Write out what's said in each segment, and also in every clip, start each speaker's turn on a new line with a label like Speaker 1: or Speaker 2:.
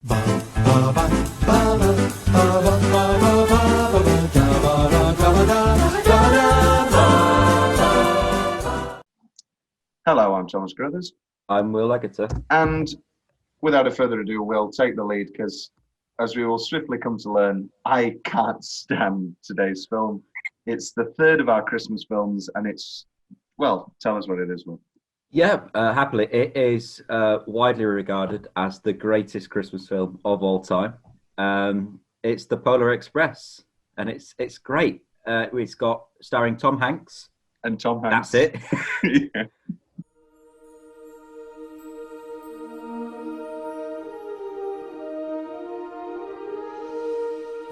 Speaker 1: Hello, I'm Thomas Carruthers.
Speaker 2: I'm Will Leggetter.
Speaker 1: And without further ado, we'll take the lead because, as we will swiftly come to learn, I can't stand today's film. It's the third of our Christmas films, and it's, well, tell us what it is, Will.
Speaker 2: Yeah, happily. It is widely regarded as the greatest Christmas film of all time. It's The Polar Express, and it's great. It's got starring Tom Hanks.
Speaker 1: And Tom Hanks.
Speaker 2: That's it.
Speaker 1: Yeah.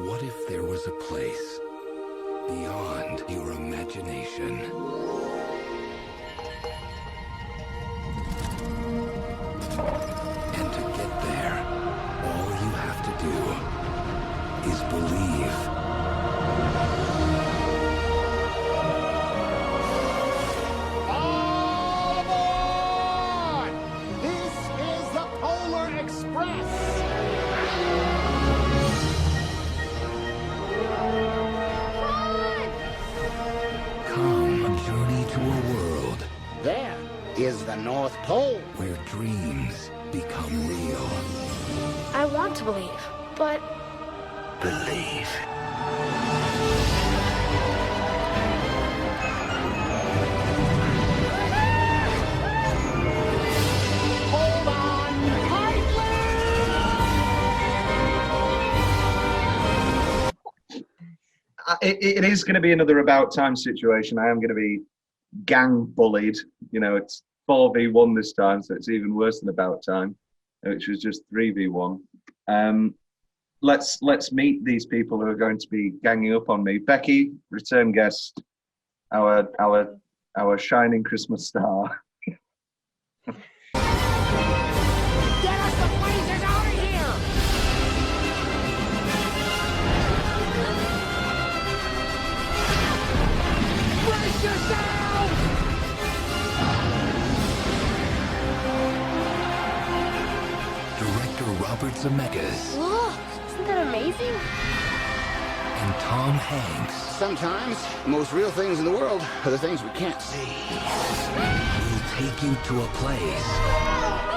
Speaker 3: What if there was a place beyond your imagination? And to get there, all you have to do is believe.
Speaker 4: All aboard! This is the Polar Express!
Speaker 3: Come, journey to a world
Speaker 4: There is the North Pole.
Speaker 3: where dreams become real.
Speaker 5: I want to believe, but
Speaker 3: Believe.
Speaker 4: Hold on tightly!
Speaker 1: It is going to be another about time situation. I am going to be gang bullied. You know, it's 4v1 this time, so it's even worse than about time, which was just 3v1. Let's meet these people who are going to be ganging up on me. Becky, return guest, our shining Christmas star.
Speaker 4: Get us the blazers out of here! Brace yourself!
Speaker 3: Director Robert Zemeckis
Speaker 5: look, isn't that amazing?
Speaker 3: and Tom Hanks
Speaker 4: Sometimes, the most real things in the world are the things we can't see.
Speaker 3: will take you to a place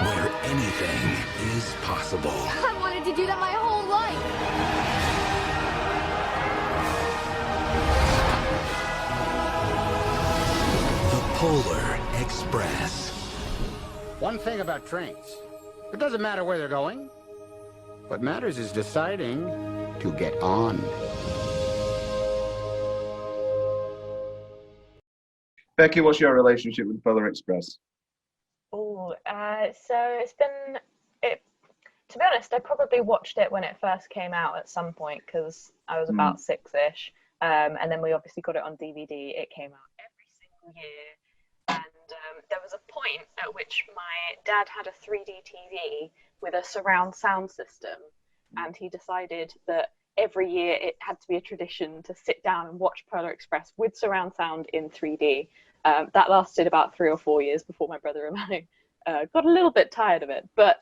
Speaker 3: where anything is possible.
Speaker 5: I wanted to do that my whole life.
Speaker 3: The Polar Express.
Speaker 4: One thing about trains, it doesn't matter where they're going. What matters is deciding to get on.
Speaker 1: Becky, what's your relationship with the Polar Express?
Speaker 6: Oh, so it's been it. To be honest, I probably watched it when it first came out at some point because I was about six-ish, and then we obviously got it on DVD. It came out every single year, and there was a point at which my dad had a 3D TV with a surround sound system, and he decided that every year it had to be a tradition to sit down and watch Polar Express with surround sound in 3D. That lasted about 3 or 4 years before my brother and I got a little bit tired of it. But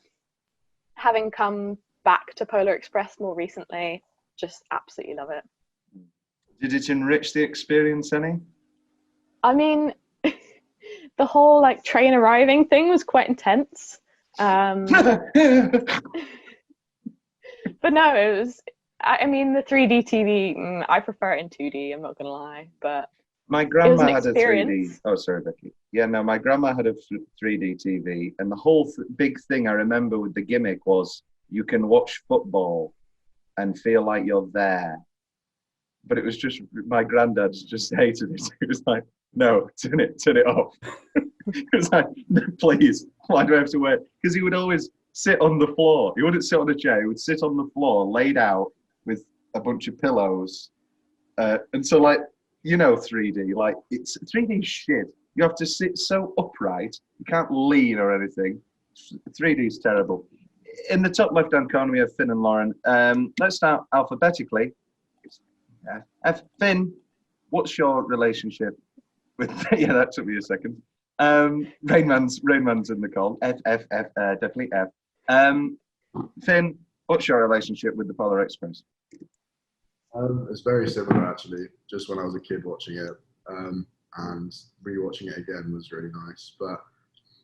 Speaker 6: having come back to Polar Express more recently, just absolutely love it.
Speaker 1: Did it enrich the experience any?
Speaker 6: I mean, the whole like train arriving thing was quite intense. But no, it was. I mean, the 3D TV, I prefer it in 2D. I'm not gonna lie, but
Speaker 1: My
Speaker 6: it was
Speaker 1: grandma
Speaker 6: an
Speaker 1: had a 3D.
Speaker 6: experience.
Speaker 1: Oh, sorry, Becky. Yeah, no, my grandma had a 3D TV, and the whole big thing I remember with the gimmick was you can watch football and feel like you're there. But it was just my granddad just hated it. It was like, no, turn it off. It was like, no, please, why do I have to wait? Because he would always sit on the floor. He wouldn't sit on a chair. He would sit on the floor, laid out with a bunch of pillows. And so, like, you know, 3D, like, it's 3D shit. You have to sit so upright. You can't lean or anything. 3D is terrible. In the top left-hand corner, we have Finn and Lauren. Let's start alphabetically. Finn, what's your relationship with? Yeah, that took me a second. Rainman's in the call. F, definitely F. Finn, What's your relationship with the Polar Express?
Speaker 7: It's very similar actually. Just when I was a kid watching it, and rewatching it again was really nice. But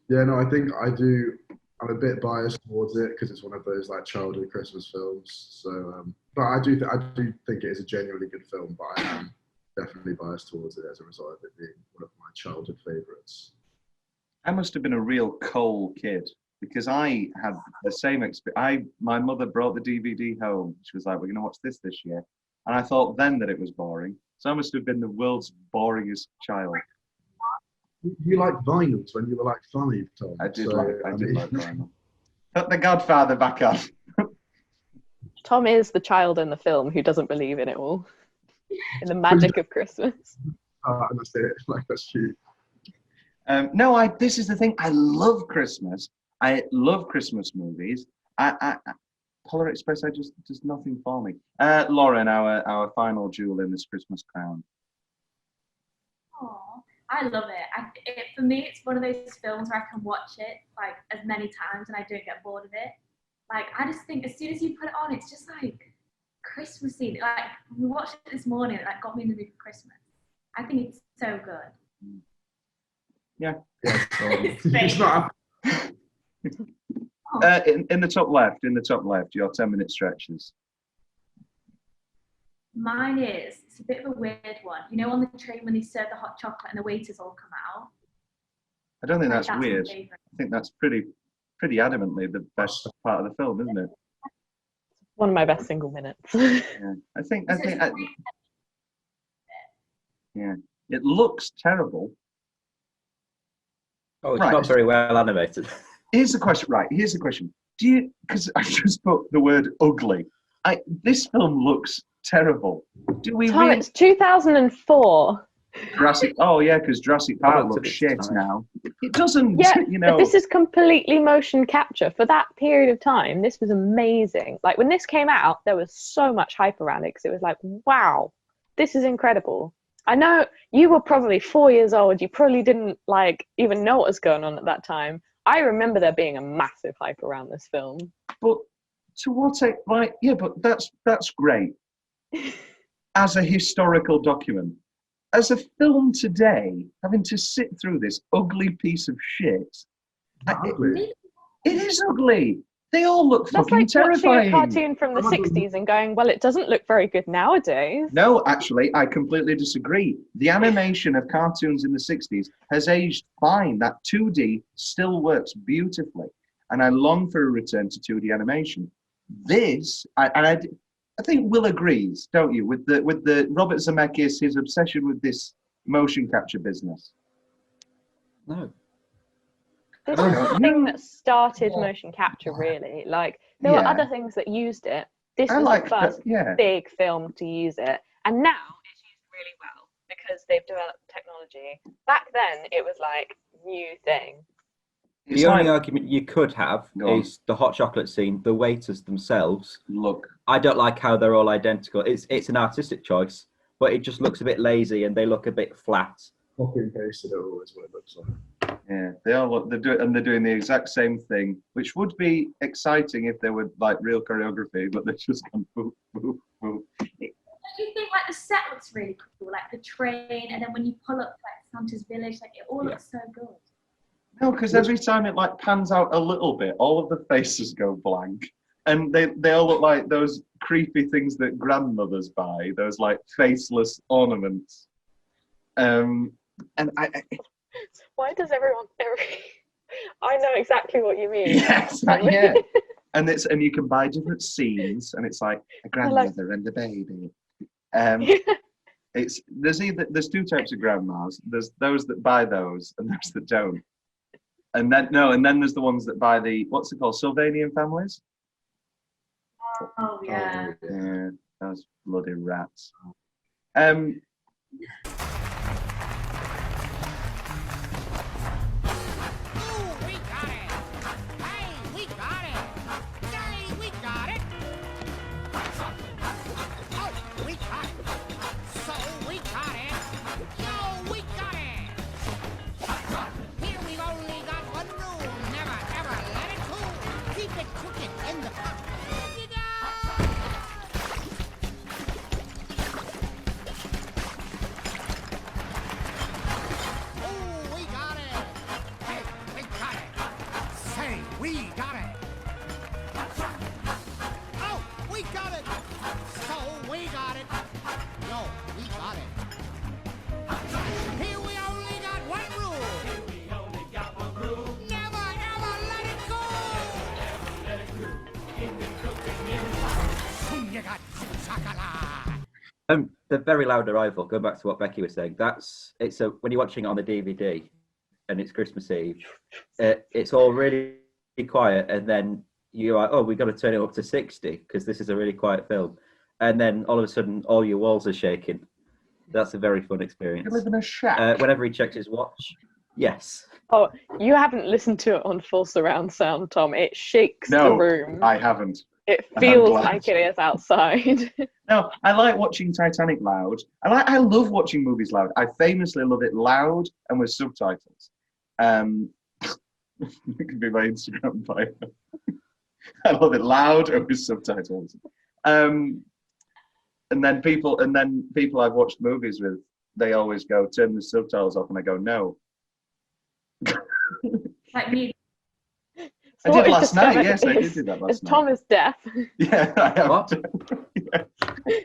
Speaker 7: yeah, no, I think I'm a bit biased towards it because it's one of those like childhood Christmas films. So, but I do think it is a genuinely good film. But I am definitely biased towards it as a result of it being one of my childhood favourites.
Speaker 1: I must have been a real coal kid because I had the same experience. My mother brought the DVD home. She was like, "We're going to watch this year," and I thought then that it was boring. So I must have been the world's boringest child.
Speaker 7: You liked vinyls when you were like 5, Tom.
Speaker 1: I did like vinyl. Put the Godfather back on.
Speaker 6: Tom is the child in the film who doesn't believe in it all, in the magic of Christmas.
Speaker 7: And that's it. Like, that's cute.
Speaker 1: No, this is the thing. I love Christmas. I love Christmas movies. Polar Express, just nothing for me. Lauren, our final jewel in this Christmas crown.
Speaker 8: Oh, I love it. For me, it's one of those films where I can watch it like as many times and I don't get bored of it. Like, I just think as soon as you put it on, it's just like Christmassy. Like, we watched it this morning, it like got me in the mood for Christmas. I think it's so good.
Speaker 1: Yeah.
Speaker 7: It's not.
Speaker 1: In the top left, your 10-minute stretches.
Speaker 8: Mine it's a bit of a weird one. You know, on the train when they serve the hot chocolate and the waiters all come out?
Speaker 1: I don't think
Speaker 8: Like,
Speaker 1: that's weird. I think that's pretty adamantly the best part of the film, isn't it?
Speaker 6: One of my best single minutes.
Speaker 1: Yeah. Yeah. It looks terrible.
Speaker 2: Oh, it's
Speaker 1: Right.
Speaker 2: not very well animated.
Speaker 1: Here's the question. Right. Here's the question. Because I just put the word ugly. This film looks terrible. Do we
Speaker 6: Tom,
Speaker 1: really?
Speaker 6: it's 2004.
Speaker 1: Jurassic. Oh yeah, because Jurassic Park looks shit now. It doesn't.
Speaker 6: Yeah,
Speaker 1: You know.
Speaker 6: but this is completely motion capture. For that period of time, this was amazing. Like, when this came out, there was so much hype around it because it was like, wow, this is incredible. I know you were probably 4 years old. You probably didn't like even know what was going on at that time. I remember there being a massive hype around this film.
Speaker 1: But to what like, yeah, but that's great as a historical document. As a film today, having to sit through this ugly piece of shit. It is ugly. They all look
Speaker 6: That's
Speaker 1: fucking
Speaker 6: like
Speaker 1: terrifying.
Speaker 6: watching a cartoon from the 60s and going, well, it doesn't look very good nowadays.
Speaker 1: No, actually, I completely disagree. The animation of cartoons in the 60s has aged fine. That 2D still works beautifully. And I long for a return to 2D animation. This, I think Will agrees, don't you, with the Robert Zemeckis, his obsession with this motion capture business.
Speaker 2: No.
Speaker 6: This is the thing that started motion capture, really. Like, there were other things that used it. This was the first big film to use it. And now it's used really well because they've developed technology. Back then, it was like new thing.
Speaker 2: The only argument you could have is the hot chocolate scene. The waiters themselves
Speaker 1: look.
Speaker 2: I don't like how they're all identical. It's an artistic choice, but it just looks a bit lazy and they look a bit flat.
Speaker 7: Copy and pasted it all is what it looks like.
Speaker 1: Yeah, they all look. They're doing the exact same thing, which would be exciting if they were like real choreography, but they're just gone boop, boop, boop.
Speaker 8: Don't you think like the set looks really cool, like the train, and then when you pull up like Santa's village, like it all looks so good.
Speaker 1: No, because every time it like pans out a little bit, all of the faces go blank, and they all look like those creepy things that grandmothers buy, those like faceless ornaments. And
Speaker 6: Why does everyone? I know exactly what you mean.
Speaker 1: Yes, yeah. And you can buy different scenes, and it's like a grandmother and a baby. There's two types of grandmas. There's those that buy those, and those that don't. And then there's the ones that buy the what's it called, Sylvanian families.
Speaker 8: Oh yeah.
Speaker 1: Yeah, those bloody rats.
Speaker 2: The very loud arrival. Going back to what Becky was saying, when you're watching it on the DVD and it's Christmas Eve, it's all really quiet, and then you're like, oh, we've got to turn it up to 60 because this is a really quiet film, and then all of a sudden all your walls are shaking. That's a very fun experience.
Speaker 1: You live in a shack.
Speaker 2: Whenever he checked his watch, yes.
Speaker 6: Oh, you haven't listened to it on full surround sound, Tom. It shakes the room.
Speaker 1: I haven't.
Speaker 6: It feels like it is outside.
Speaker 1: No, I like watching Titanic loud. I love watching movies loud. I famously love it loud and with subtitles. It could be my Instagram bio. I love it loud and with subtitles. And then people I've watched movies with, they always go, turn the subtitles off, and I go, no.
Speaker 8: Like me.
Speaker 1: I did last night. Yes, I did that last night.
Speaker 6: Is Thomas deaf?
Speaker 1: Yeah, I am.
Speaker 2: What?
Speaker 1: Yeah.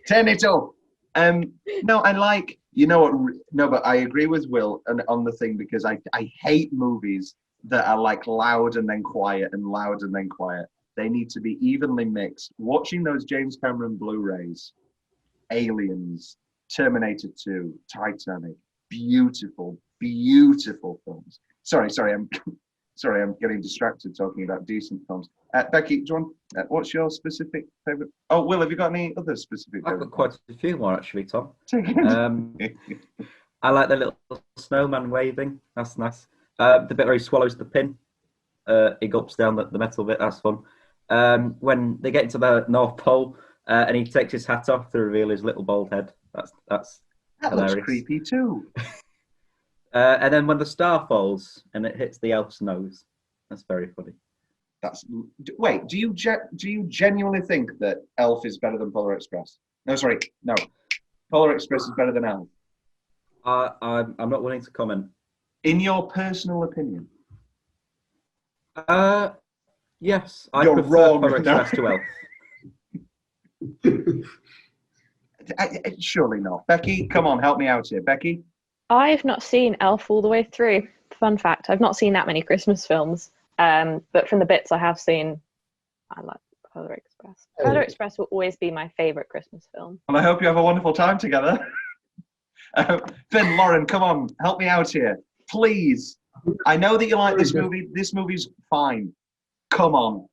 Speaker 1: Turn it up. No, I like. You know what? No, but I agree with Will on the thing, because I hate movies that are like loud and then quiet and loud and then quiet. They need to be evenly mixed. Watching those James Cameron Blu-rays, Aliens, Terminator 2, Titanic, beautiful, beautiful films. Sorry, I'm getting distracted talking about decent films. Becky, do you want, what's your specific favourite? Oh, Will, have you got any other specific
Speaker 2: I've got quite a few more, actually, Tom. I like the little snowman waving. That's nice. The bit where he swallows the pin. He gulps down the metal bit. That's fun. When they get into the North Pole and he takes his hat off to reveal his little bald head. That hilarious.
Speaker 1: Looks creepy too.
Speaker 2: And then when the star falls and it hits the elf's nose, that's very funny.
Speaker 1: Wait. Do you genuinely think that Elf is better than Polar Express? No. Polar Express is better than Elf.
Speaker 2: I'm not willing to comment.
Speaker 1: In your personal opinion?
Speaker 2: Yes, I
Speaker 1: You're
Speaker 2: prefer
Speaker 1: wrong.
Speaker 2: Polar Express to Elf.
Speaker 1: Surely not. Becky, come on, help me out here. Becky?
Speaker 6: I've not seen Elf all the way through. Fun fact, I've not seen that many Christmas films. But from the bits I have seen, I like Polar Express. Polar Express will always be my favourite Christmas film.
Speaker 1: Well, I hope you have a wonderful time together. Finn, Lauren, come on, help me out here. Please. I know that you like this movie. This movie's fine. Come on.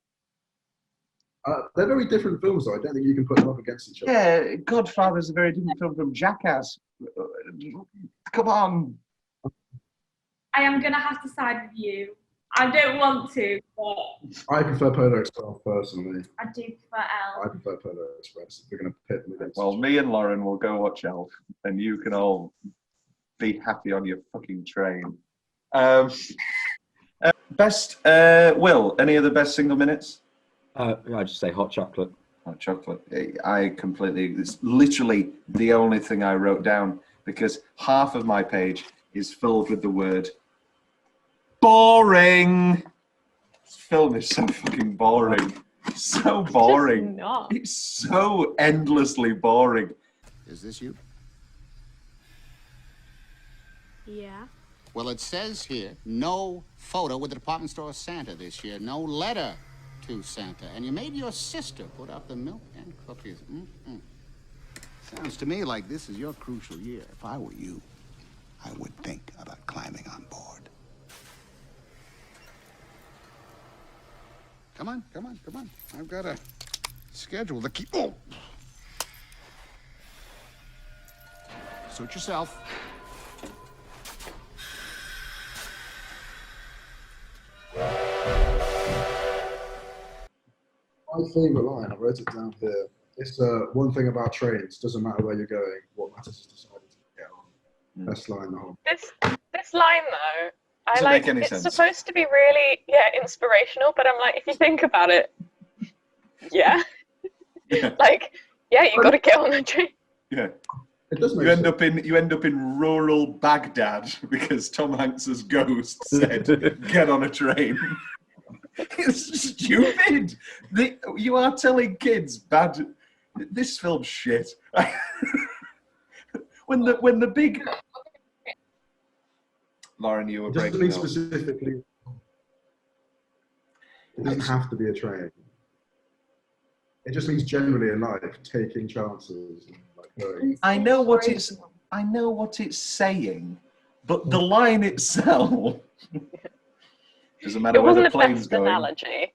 Speaker 7: They're very different films, though. I don't think you can put them up against each other.
Speaker 1: Yeah, Godfather's a very different film from Jackass. Come on.
Speaker 8: I am going to have to side with you. I don't want to, but...
Speaker 7: I prefer Polar Express, personally.
Speaker 8: I do prefer Elf.
Speaker 7: I prefer Polar Express. If we're going to pit them against
Speaker 1: Well, me and Lauren will go watch Elf, and you can all be happy on your fucking train. Best, Will, any of the best single minutes?
Speaker 2: I just say hot chocolate.
Speaker 1: Hot chocolate. It's literally the only thing I wrote down, because half of my page is filled with the word boring. This film is so fucking boring. So boring. It's so endlessly boring.
Speaker 4: Is this you?
Speaker 5: Yeah.
Speaker 4: Well, it says here, no photo with the department store Santa this year. No letter to Santa. And you made your sister put up the milk and cookies. Sounds to me like this is your crucial year. If I were you, I would think about climbing on board. Come on. I've got a schedule to keep... Oh! Suit yourself.
Speaker 7: My favourite line, I wrote it down here. It's one thing about trains, doesn't matter where you're going, what matters is deciding to get on. Best line in the whole.
Speaker 6: This line though,
Speaker 1: Doesn't make any sense.
Speaker 6: It's supposed to be really inspirational, but I'm like, if you think about it, you got to get on the train.
Speaker 1: Yeah.
Speaker 7: It does make sense.
Speaker 1: You end up in rural Baghdad because Tom Hanks's ghost said, "Get on a train." It's stupid. You are telling kids bad. This film's shit. when the big Lauren, you were breaking up.
Speaker 7: Specifically, it doesn't have to be a train. It just means generally in life, taking chances. And, like, going.
Speaker 1: I know what it's saying, but the line itself doesn't matter where the plane's going.
Speaker 6: Analogy.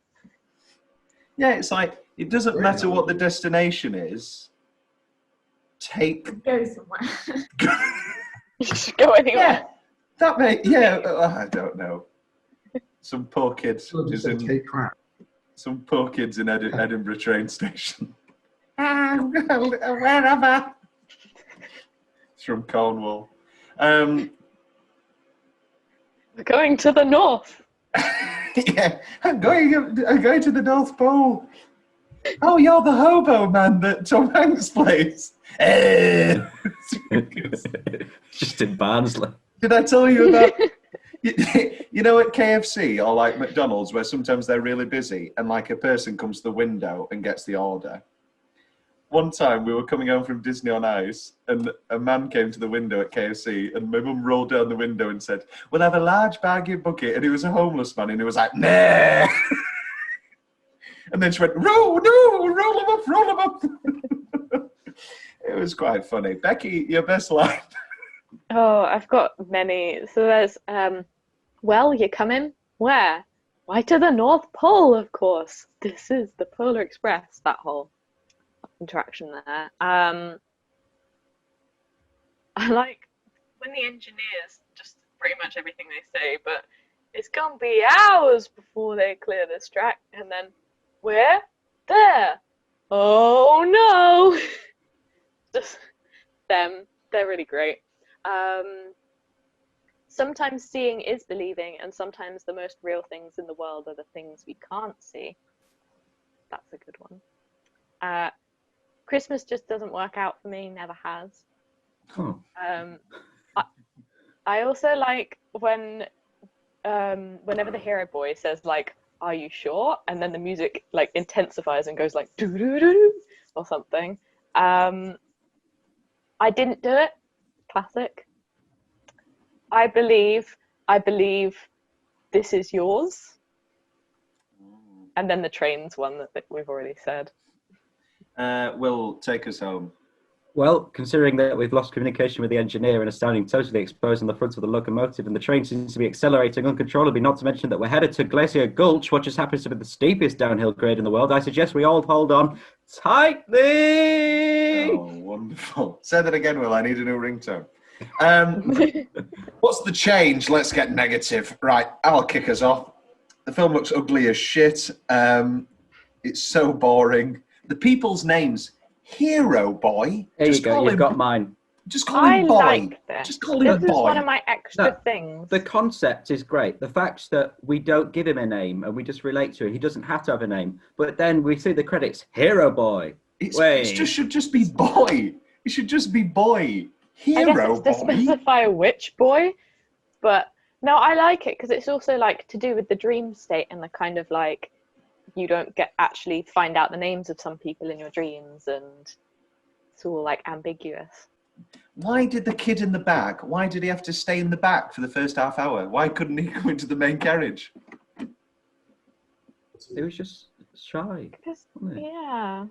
Speaker 1: Yeah, it's like it doesn't matter what the destination is.
Speaker 8: Go somewhere.
Speaker 6: Just go anywhere.
Speaker 1: I don't know. Some poor kids
Speaker 7: Take crap.
Speaker 1: some poor kids in Edinburgh train station. Wherever. It's from Cornwall.
Speaker 6: We're going to the north.
Speaker 1: Yeah, I'm going to the North Pole. Oh, you're the hobo man that Tom Hanks plays.
Speaker 2: Just in Barnsley.
Speaker 1: Did I tell you about? You know, at KFC or like McDonald's, where sometimes they're really busy and like a person comes to the window and gets the order. One time we were coming home from Disney on Ice and a man came to the window at KFC and my mum rolled down the window and said, "We'll have a large baggy bucket." And he was a homeless man and he was like, "Nah." And then she went, roll them up. It was quite funny. Becky, your best line.
Speaker 6: Oh, I've got many. So there's, well, you're coming? Where? Why, to the North Pole, of course. This is the Polar Express. That whole interaction there. I like when the engineers, just pretty much everything they say, but it's gonna be hours before they clear this track, and then where? There. Oh no. Just them. They're really great. Sometimes seeing is believing, and sometimes the most real things in the world are the things we can't see. That's a good one. Christmas just doesn't work out for me, never has.
Speaker 2: Oh.
Speaker 6: I also like when whenever the hero boy says like, "Are you sure?" and then the music like intensifies and goes like doo doo doo doo or something. I didn't do it. Classic. I believe this is yours. And then the trains one that we've already said.
Speaker 1: Will take us home.
Speaker 2: Well, considering that we've lost communication with the engineer and are standing totally exposed on the front of the locomotive and the train seems to be accelerating uncontrollably, not to mention that we're headed to Glacier Gulch, what just happens to be the steepest downhill grade in the world, I suggest we all hold on tightly.
Speaker 1: Oh, wonderful. Say that again, Will. I need a new ringtone. What's the change? Let's get negative. Right, I'll kick us off. The film looks ugly as shit. It's so boring. The people's names... Hero Boy.
Speaker 2: There you go. You've got mine.
Speaker 1: Just call him Boy.
Speaker 6: Like this.
Speaker 1: Just call him Boy.
Speaker 6: This is one of my extra things.
Speaker 2: The concept is great. The fact that we don't give him a name and we just relate to it. He doesn't have to have a name. But then we see the credits. Hero Boy.
Speaker 1: It should just be Boy. It should just be Boy. Hero
Speaker 6: I guess it's
Speaker 1: Boy.
Speaker 6: to specify which boy. But no, I like it because it's also like to do with the dream state and the kind of like you don't actually find out the names of some people in your dreams, and it's all like ambiguous.
Speaker 1: Why did the kid in the back, why did he have to stay in the back for the first half hour? Why couldn't he go into the main carriage?
Speaker 2: It was just shy.
Speaker 6: Yeah.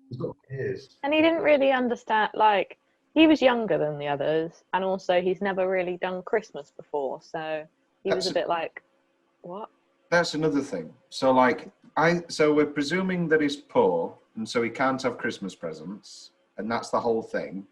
Speaker 7: He's got ears.
Speaker 6: And he didn't really understand, like, he was younger than the others, and also he's never really done Christmas before, so he was a bit like, what?
Speaker 1: That's another thing. So like, so we're presuming that he's poor, and so he can't have Christmas presents, and that's the whole thing.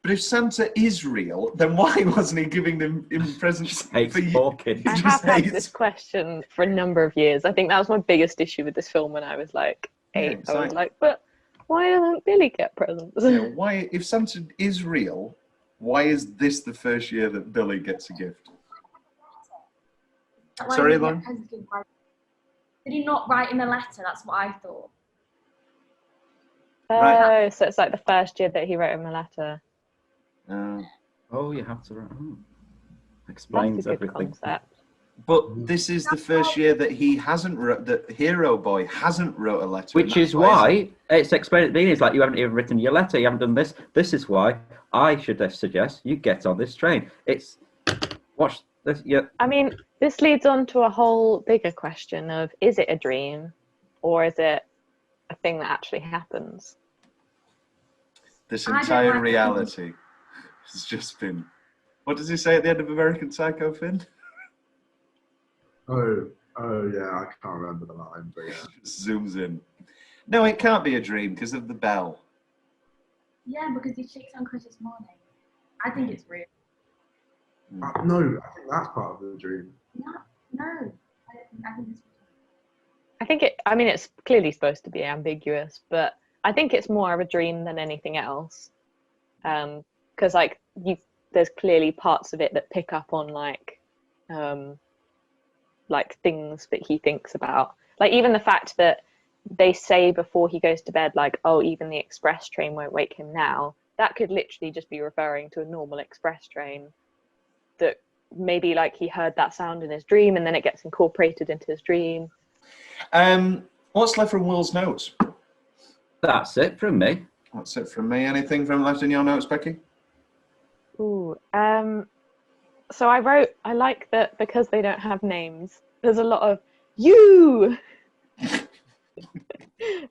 Speaker 1: But if Santa is real, then why wasn't he giving them presents for
Speaker 2: poor kids?
Speaker 6: I have had this question for a number of years. I think that was my biggest issue with this film when I was like 8. I was like, but why doesn't Billy get presents?
Speaker 1: Why, if Santa is real, why is this the first year that Billy gets a gift? Sorry, Lauren?
Speaker 8: Did he not write him a letter? That's what I thought.
Speaker 1: Right.
Speaker 6: So it's like the first year that he wrote him a letter.
Speaker 2: Oh, you have to write. Explains
Speaker 6: That's a good
Speaker 2: everything.
Speaker 6: concept.
Speaker 1: But this is the first year that he hasn't wrote, that Hero Boy hasn't wrote a letter.
Speaker 2: Which is why it's explained at the beginning. It's like, you haven't even written your letter, you haven't done this. This is why I should suggest you get on this train. Watch this. Yeah.
Speaker 6: I mean, this leads on to a whole bigger question of, is it a dream? or is it a thing that actually happens?
Speaker 1: This
Speaker 8: I don't
Speaker 1: entire
Speaker 8: like
Speaker 1: reality has just been. What does he say at the end of American Psycho, Finn?
Speaker 7: Oh yeah, I can't remember the line, but yeah.
Speaker 1: Just zooms in. No, it can't be a dream because of the bell.
Speaker 8: Yeah, because he shakes on Christmas morning. I think it's real.
Speaker 7: No, I think that's part of the dream.
Speaker 8: No, I think it's real.
Speaker 6: I think it. I mean, it's clearly supposed to be ambiguous, but I think it's more of a dream than anything else. Because there's clearly parts of it that pick up on like things that he thinks about. Like even the fact that they say before he goes to bed, like, oh, even the express train won't wake him now. That could literally just be referring to a normal express train. That maybe like he heard that sound in his dream, and then it gets incorporated into his dream.
Speaker 1: What's left from Will's notes?
Speaker 2: That's it from me.
Speaker 1: That's it from me. Anything from left in your notes, Becky?
Speaker 6: Ooh. So I like that because they don't have names. There's a lot of you.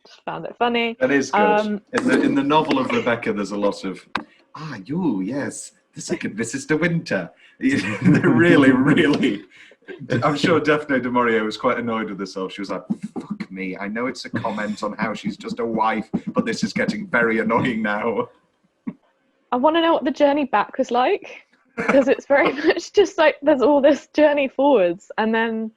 Speaker 6: Just found it funny.
Speaker 1: That is good. In the novel of Rebecca, there's a lot of you, yes, the second Mrs. Winter. They're really, really. I'm sure Daphne du Maurier was quite annoyed with herself. She was like, "Fuck me! I know it's a comment on how she's just a wife, but this is getting very annoying now."
Speaker 6: I want to know what the journey back was like, because it's very much just like there's all this journey forwards, and then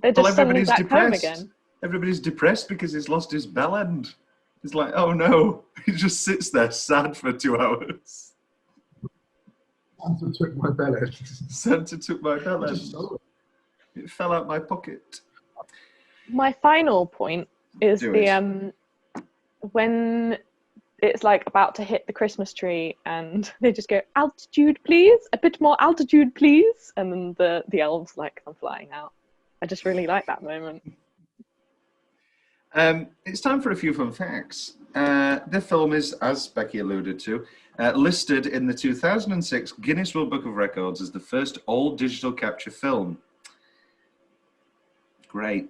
Speaker 6: they're just suddenly back home again.
Speaker 1: Everybody's depressed because he's lost his bell end. He's like, oh no. He just sits there sad for 2 hours.
Speaker 7: Santa took my bell end.
Speaker 1: Santa took my bell end. It fell out my pocket.
Speaker 6: My final point is when it's like about to hit the Christmas tree and they just go, altitude please, a bit more altitude please, and then the elves like come flying out. I just really like that moment.
Speaker 1: It's time for a few fun facts. The film is, as Becky alluded to, listed in the 2006 Guinness World Book of Records as the first all-digital capture film. Great.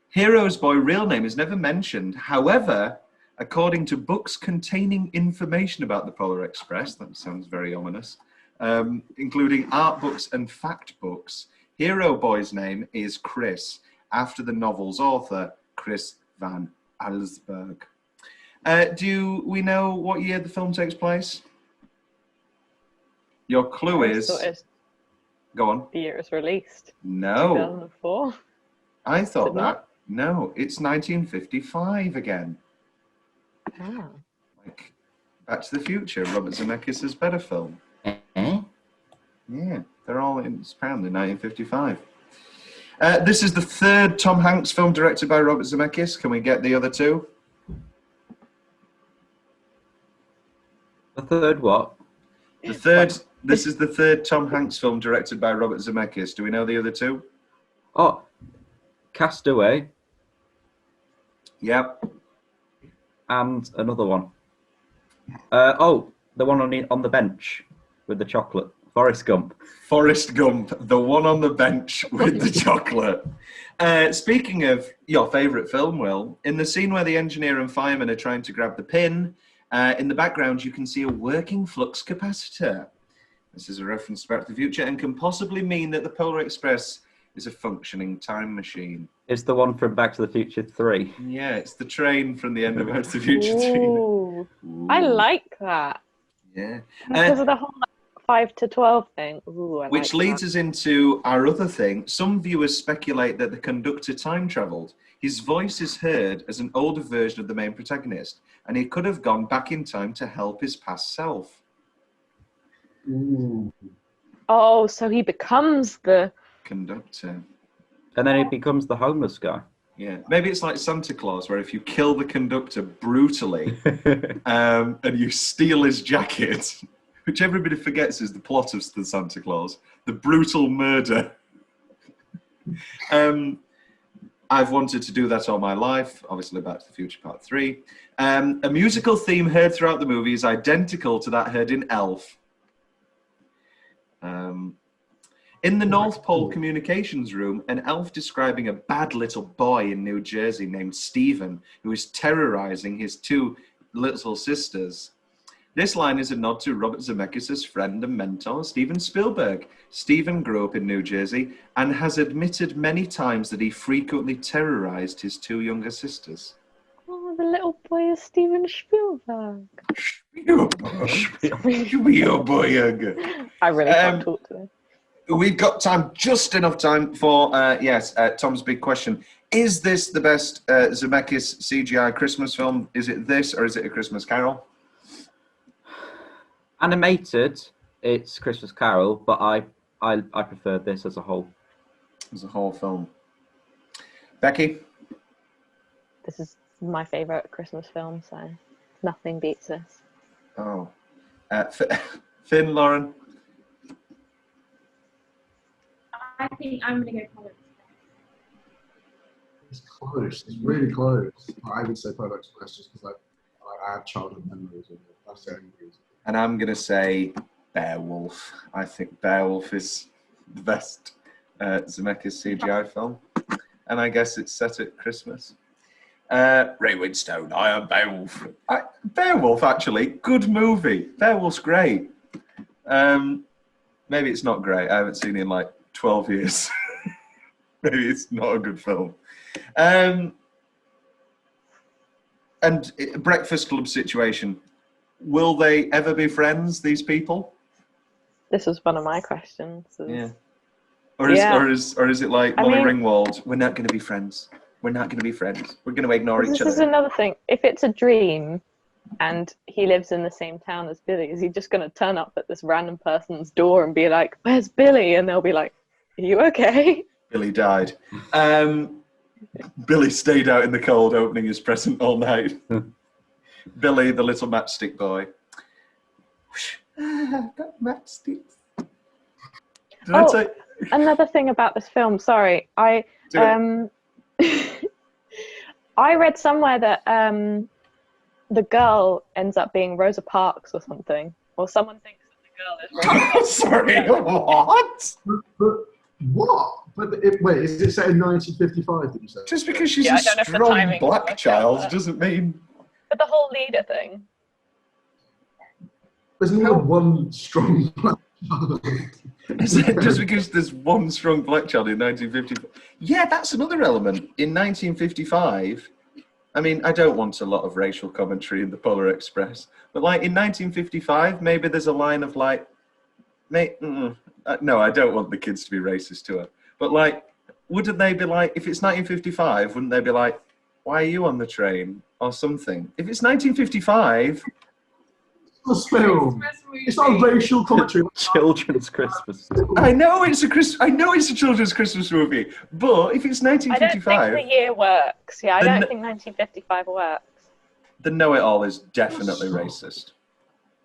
Speaker 1: Hero's boy real name is never mentioned. However, according to books containing information about the Polar Express, that sounds very ominous, including art books and fact books, Hero Boy's name is Chris, after the novel's author, Chris Van Allsburg. Do we know what year the film takes place? Your clue is... Go on.
Speaker 6: The year it was released.
Speaker 1: No.
Speaker 6: 2004.
Speaker 1: I thought that. No, it's 1955 again.
Speaker 6: Ah.
Speaker 1: Like Back to the Future, Robert Zemeckis' better film. Yeah, they're all in, it's apparently 1955. This is the third Tom Hanks film directed by Robert Zemeckis. Can we get the other two?
Speaker 2: The third what?
Speaker 1: The third. This is the third Tom Hanks film directed by Robert Zemeckis. Do we know the other two?
Speaker 2: Oh, Castaway.
Speaker 1: Yep.
Speaker 2: And another one. The one on the bench with the chocolate. Forrest Gump.
Speaker 1: Forrest Gump, the one on the bench with the chocolate. Speaking of your favourite film, Will, in the scene where the engineer and fireman are trying to grab the pin, in the background you can see a working flux capacitor. This is a reference to Back to the Future and can possibly mean that the Polar Express is a functioning time machine.
Speaker 2: It's the one from Back to the Future 3.
Speaker 1: Yeah, it's the train from the end of Back to the Future 3.
Speaker 6: Ooh. I like that.
Speaker 1: Yeah.
Speaker 6: Because of the whole 5 to 12 thing. Ooh,
Speaker 1: Which leads us into our other thing. Some viewers speculate that the conductor time travelled. His voice is heard as an older version of the main protagonist, and he could have gone back in time to help his past self.
Speaker 7: Ooh.
Speaker 6: Oh, so he becomes the
Speaker 1: Conductor.
Speaker 2: And then he becomes the homeless guy.
Speaker 1: Yeah, maybe it's like Santa Claus, where if you kill the conductor brutally and you steal his jacket, which everybody forgets is the plot of the Santa Claus, the brutal murder. I've wanted to do that all my life, obviously Back to the Future Part 3. A musical theme heard throughout the movie is identical to that heard in Elf. In the North Pole communications room, an elf describing a bad little boy in New Jersey named Stephen, who is terrorizing his 2 little sisters. This line is a nod to Robert Zemeckis' friend and mentor, Steven Spielberg. Stephen grew up in New Jersey and has admitted many times that he frequently terrorized his 2 younger sisters.
Speaker 6: Oh, the little boy is Steven Spielberg.
Speaker 1: Spielberg.
Speaker 6: I really can't talk today.
Speaker 1: We've got time, just enough time for, Tom's big question. Is this the best Zemeckis CGI Christmas film? Is it this, or is it A Christmas Carol?
Speaker 2: Animated, it's Christmas Carol, but I prefer this as a whole.
Speaker 1: As a whole film. Becky?
Speaker 6: This is my favourite Christmas film, so nothing beats this.
Speaker 1: Oh. Finn, Lauren?
Speaker 8: I think I'm going to go Polar Express.
Speaker 7: It's close. It's really close. I would say Polar Express just because I have childhood memories of it. That's the only reason.
Speaker 1: And I'm going to say Beowulf. I think Beowulf is the best Zemeckis CGI film. And I guess it's set at Christmas. Ray Winstone, I am Beowulf. Beowulf, actually, good movie. Beowulf's great. Maybe it's not great. I haven't seen it in like 12 years. Maybe it's not a good film. And Breakfast Club situation. Will they ever be friends, these people?
Speaker 6: This was one of my questions.
Speaker 1: Yeah. Or is it like Molly Ringwald? We're not going to be friends. We're not going to be friends. We're going to ignore each other.
Speaker 6: This is another thing. If it's a dream and he lives in the same town as Billy, is he just going to turn up at this random person's door and be like, "Where's Billy?" And they'll be like, "Are you okay?"
Speaker 1: Billy died. Billy stayed out in the cold opening his present all night. Billy, the little matchstick boy. Got matchsticks.
Speaker 6: Another thing about this film, sorry. I read somewhere that the girl ends up being Rosa Parks or something. Or someone thinks that the girl is Rosa Parks.
Speaker 1: Sorry, what?
Speaker 7: What? Wait, is it set in 1955, did you say?
Speaker 1: Just because she's a strong black child doesn't mean...
Speaker 6: But the whole leader thing.
Speaker 7: There's more than one strong black child.
Speaker 1: Just because there's one strong black child in 1955. Yeah, that's another element. In 1955, I mean, I don't want a lot of racial commentary in the Polar Express, but like in 1955, maybe there's a line of like, no, I don't want the kids to be racist to her. But like, wouldn't they be like, if it's 1955, wouldn't they be like, why are you on the train? Or something. If it's 1955...
Speaker 7: It's a film. It's not a racial commentary.
Speaker 2: Children's Christmas.
Speaker 1: I know it's a children's Christmas movie, but if it's 1955...
Speaker 6: I don't think the year works. Yeah, I don't think 1955 works.
Speaker 1: The Know-It-All is definitely racist.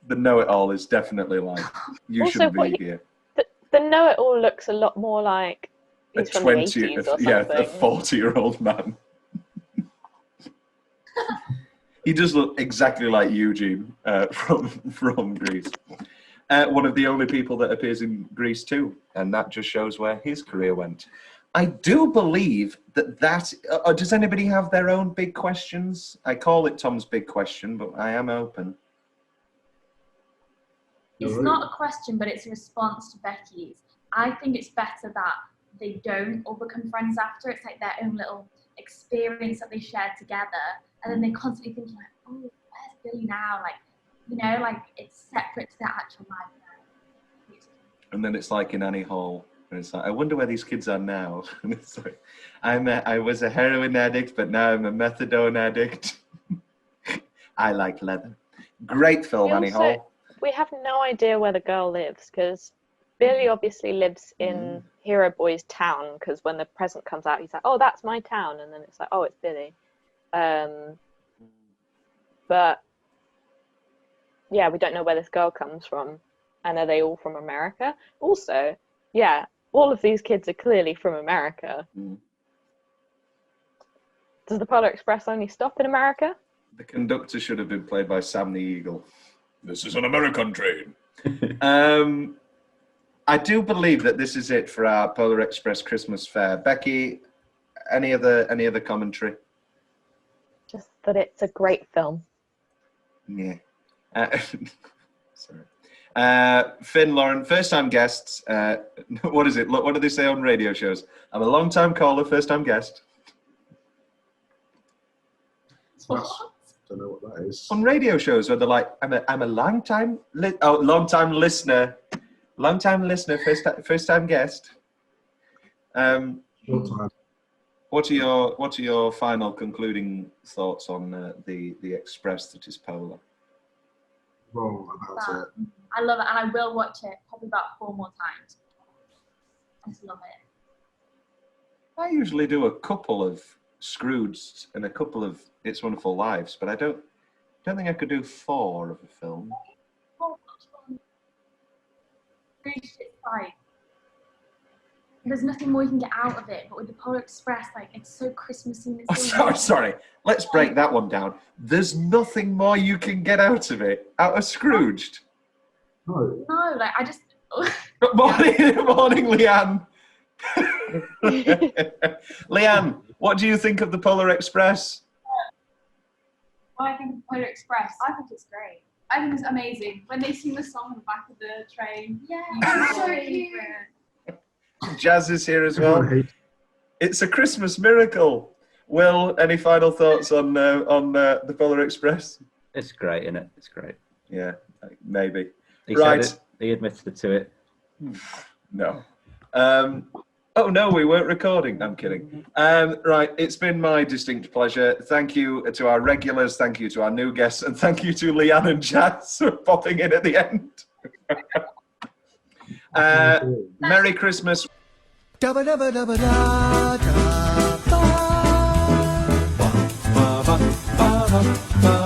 Speaker 1: The Know-It-All is definitely like, you
Speaker 6: also,
Speaker 1: shouldn't be here.
Speaker 6: The Know-It-All looks a lot more like he's from the 80s or something.
Speaker 1: Yeah, a 40-year-old man. He does look exactly like Eugene from Grease. One of the only people that appears in Grease too, and that just shows where his career went. I do believe that does anybody have their own big questions? I call it Tom's big question, but I am open.
Speaker 8: It's not a question, but it's a response to Becky's. I think it's better that they don't all become friends after. It's like their own little experience that they shared together. And then they're constantly thinking like, oh, where's Billy now? Like, you know, like it's separate to their actual life now.
Speaker 1: And then it's like in Annie Hall, and it's like, I wonder where these kids are now. And it's like, I was a heroin addict, but now I'm a methadone addict. I like leather. Great film, Annie Hall.
Speaker 6: We have no idea where the girl lives, because Billy obviously lives in Hero Boy's town, because when the present comes out, he's like, oh, that's my town. And then it's like, oh, it's Billy. But yeah, we don't know where this girl comes from, and are they all from America? Also, yeah, all of these kids are clearly from America. Does the Polar Express only stop in America?
Speaker 1: The conductor should have been played by Sam the Eagle. This is an American train. I do believe that this is it for our Polar Express Christmas fair. Becky, any other commentary?
Speaker 6: Just that it's a great film.
Speaker 1: Yeah. Sorry. Finn, Lauren, first-time guests. What is it? What do they say on radio shows? I'm a long-time caller, first-time guest.
Speaker 7: I don't know what that is.
Speaker 1: On radio shows where they're like, I'm a long-time listener, first-time guest.
Speaker 7: Short time.
Speaker 1: What are your final concluding thoughts on the Express that is Polar?
Speaker 7: Wrong about it.
Speaker 8: I love it, and I will watch it probably about 4 more times. I just love it.
Speaker 1: I usually do a couple of Scrooge and a couple of It's Wonderful Lives, but I don't think I could do 4 of a film.
Speaker 8: Like, there's nothing more you can get out of it, but with the Polar Express, like, it's so Christmassy. And it's so
Speaker 1: Sorry. Let's break that one down. There's nothing more you can get out of it. Out of Scrooged.
Speaker 7: No.
Speaker 8: No, like, I just...
Speaker 1: Morning, Leanne. Leanne, what do you think of the Polar Express?
Speaker 9: What I think of Polar Express, I think it's great. I think it's amazing. When they sing the song on the back of the train.
Speaker 8: Yeah,
Speaker 9: it's so cute.
Speaker 1: Jazz is here as well. It's a Christmas miracle. Will, any final thoughts on the Polar Express?
Speaker 2: It's great, isn't it? It's great.
Speaker 1: Yeah, maybe.
Speaker 2: He
Speaker 1: Right.
Speaker 2: said it. He admitted to it.
Speaker 1: No. Oh no, we weren't recording. I'm kidding. Right, it's been my distinct pleasure. Thank you to our regulars, thank you to our new guests, and thank you to Leanne and Jazz for popping in at the end. Merry Christmas.
Speaker 3: Dabba dabba dabba da da ba ba ba ba ba ba.